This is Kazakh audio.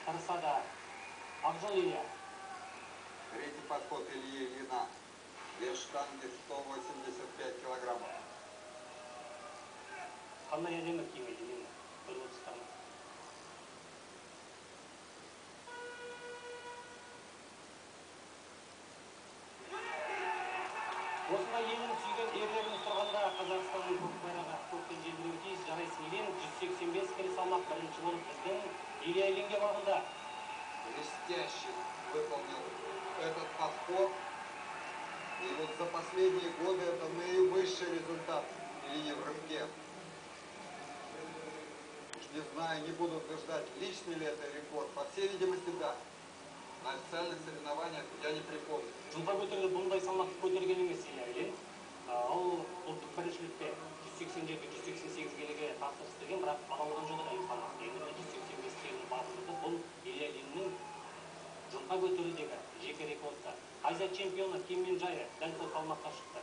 тырыса да. Ақжол Илья. Третий подход Ильи Ильина. Вес штанги 185 килограммов. Қандай әдемі киімейді мен көріп отырсыздар. Осындай елін сүйген ерлеріміз тұрғанда Қазақстанның көк байрағы көктен желбіреуі тиіс. Жарайсың Илин 185 келі салмақ бірінші болып біздің Илья Ильинге бағында. Блестяще выполнил этот подход. И вот за последние годы это наивысший результат Ильи в рывке. Уж не знаю, не буду утверждать, личный ли это рекорд. По всей видимости, да. На официальных соревнованиях я не припомню. Жылда көтеріліп бұндай салмақты көтерген емес Илья Ильин. Ол ұлттық біріншілікте 187-188 келіге тапсырыс берген, бірақ алған жоғы да салмақ дегенде 185 келіні басылды. Бұл Илья Ильиннің жылға көтерудегі жеке рекорды. Азия чемпионы Ким Мин Джай дәл сол салмаққа шықты.